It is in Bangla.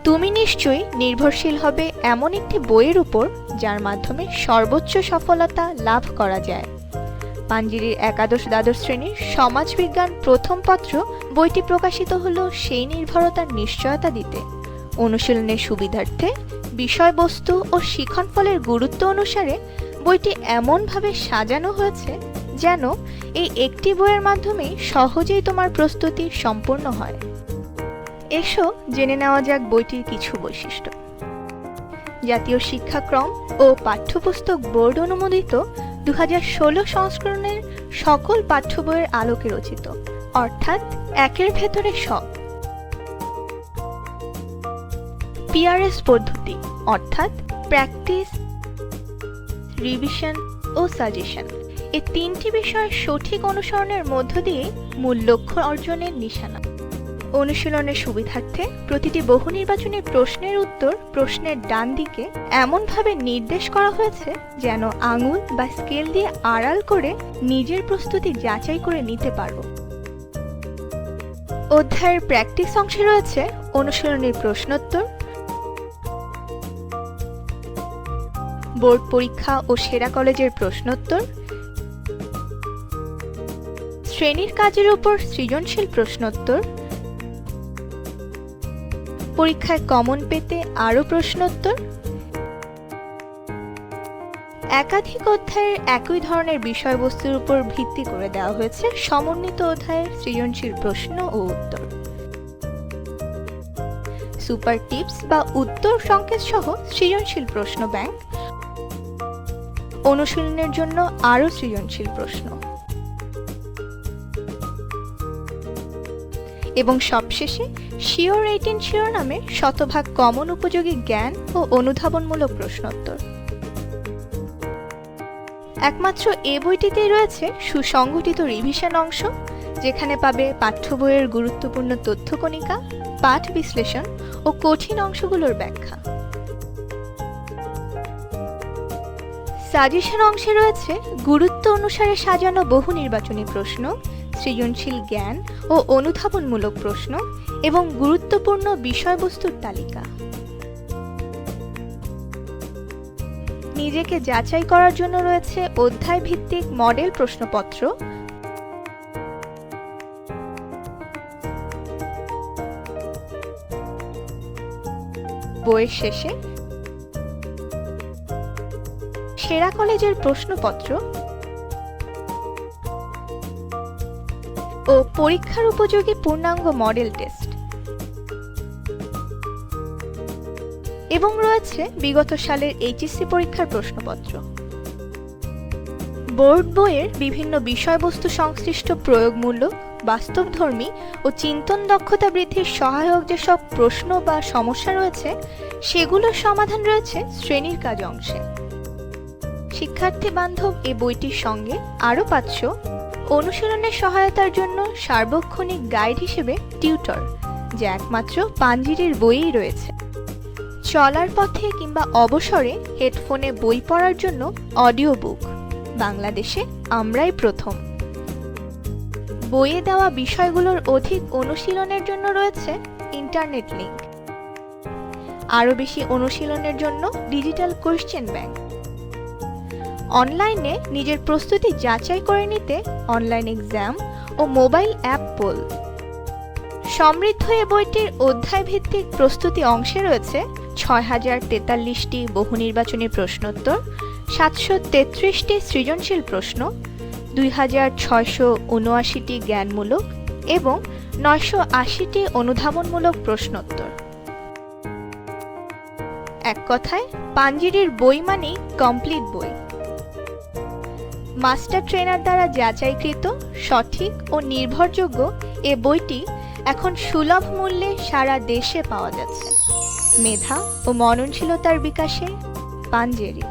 তুমি নিশ্চয়ই নির্ভরশীল হবে এমন একটি বইয়ের উপর যার মাধ্যমে সর্বোচ্চ সফলতা লাভ করা যায়। পাঞ্জিরির একাদশ দ্বাদশ শ্রেণীর সমাজবিজ্ঞান প্রথম পত্র বইটি প্রকাশিত হলো সেই নির্ভরতার নিশ্চয়তা দিতে। অনুশীলনের সুবিধার্থে বিষয়বস্তু ও শিক্ষণফলের গুরুত্ব অনুসারে বইটি এমনভাবে সাজানো হয়েছে যেন এই একটি বইয়ের মাধ্যমেই সহজেই তোমার প্রস্তুতি সম্পূর্ণ হয়। এসো জেনে নেওয়া যাক বইটির কিছু বৈশিষ্ট্য। জাতীয় শিক্ষাক্রম ও পাঠ্যপুস্তক বোর্ড অনুমোদিত 2016 সংস্করণের সকল পাঠ্য বইয়ের আলোকে রচিত, অর্থাৎ একের ভেতরে সব। পিআরএস পদ্ধতি অর্থাৎ প্র্যাকটিস, রিভিশন ও সাজেশন, এই তিনটি বিষয়ের সঠিক অনুসরণের মধ্য দিয়ে মূল লক্ষ্য অর্জনের নিশানা। অনুশীলনের সুবিধার্থে প্রতিটি বহু নির্বাচনী প্রশ্নের উত্তর প্রশ্নের ডান দিকে এমনভাবে নির্দেশ করা হয়েছে যেন আঙুল বা স্কেল দিয়ে আড়াল করে নিজের প্রস্তুতি যাচাই করে নিতে পারো। অধ্যায়ের প্র্যাকটিস অংশে রয়েছে অনুশীলনের প্রশ্নোত্তর, বোর্ড পরীক্ষা ও সেরা কলেজের প্রশ্নোত্তর, শ্রেণীর কাজের উপর সৃজনশীল প্রশ্নোত্তর, পরীক্ষায় কমন পেতে আরও প্রশ্নোত্তর, একাধিক অধ্যায়ের একই ধরনের বিষয়বস্তুর উপর ভিত্তি করে দেওয়া হয়েছে সমন্বিত অধ্যায়ের সৃজনশীল প্রশ্ন ও উত্তর, সুপার টিপস বা উত্তর সংকেত সহ সৃজনশীল প্রশ্ন ব্যাংক, অনুশীলনের জন্য আরও সৃজনশীল প্রশ্ন এবং সবশেষে শিওর 18 শিরোনামে শতভাগ কমন উপযোগী জ্ঞান ও অনুধাবনমূলক প্রশ্নোত্তর। একমাত্র এ বইটিতেই রয়েছে সুসংগঠিত রিভিশন অংশ, যেখানে পাবে পাঠ্য বইয়ের গুরুত্বপূর্ণ তথ্যকণিকা, পাঠ বিশ্লেষণ ও কঠিন অংশগুলোর ব্যাখ্যা। সাজেশন অংশে রয়েছে গুরুত্ব অনুসারে সাজানো বহু নির্বাচনী প্রশ্ন, সৃজনশীল জ্ঞান ও অনুধাবনমূলক প্রশ্ন এবং গুরুত্বপূর্ণ বিষয়বস্তুর তালিকা। নিজেকে যাচাই করার জন্য রয়েছে অধ্যায় ভিত্তিক মডেল প্রশ্নপত্র, বইয়ের শেষে সেরা কলেজের প্রশ্নপত্র ও পরীক্ষার উপযোগী পূর্ণাঙ্গ মডেল টেস্ট, এবং রয়েছে বিগত সালের এইচএসসি পরীক্ষার প্রশ্নপত্র। বোর্ড বইয়ের বিভিন্ন বিষয়বস্তু সংশ্লিষ্ট প্রয়োগমূলক, বাস্তবধর্মী ও চিন্তন দক্ষতা বৃদ্ধির সহায়ক যেসব প্রশ্ন বা সমস্যা রয়েছে সেগুলোর সমাধান রয়েছে শ্রেণীর কাজ অংশে। শিক্ষার্থী বান্ধব এই বইটির সঙ্গে আরও পাচ্ছ অনুশীলনের সহায়তার জন্য সার্বক্ষণিক গাইড হিসেবে টিউটর, যা একমাত্র পাঞ্জিরির বইই রয়েছে। চলার পথে কিংবা অবসরে হেডফোনে বই পড়ার জন্য অডিও বুক, বাংলাদেশে আমরাই প্রথম। বইয়ে দেওয়া বিষয়গুলোর অধিক অনুশীলনের জন্য রয়েছে ইন্টারনেট লিংক। আরও বেশি অনুশীলনের জন্য ডিজিটাল কোয়েশ্চেন ব্যাংক। অনলাইনে নিজের প্রস্তুতি যাচাই করে নিতে অনলাইন এক্সাম ও মোবাইল অ্যাপ পোল। সমৃদ্ধ এ বইটির অধ্যায় ভিত্তিক প্রস্তুতি অংশে রয়েছে 6043টি বহু নির্বাচনী প্রশ্নোত্তর, 733টি সৃজনশীল প্রশ্ন, 2679টি জ্ঞানমূলক এবং 980টি অনুধাবনমূলক প্রশ্নোত্তর। এক কথায় পাঞ্জিরির বই মানেই কমপ্লিট বই। মাস্টার ট্রেনার দ্বারা যাচাইকৃত, সঠিক ও নির্ভরযোগ্য এ বইটি এখন সুলভ মূল্যে সারা দেশে পাওয়া যাচ্ছে। মেধা ও মননশীলতার বিকাশে পাঞ্জেরি।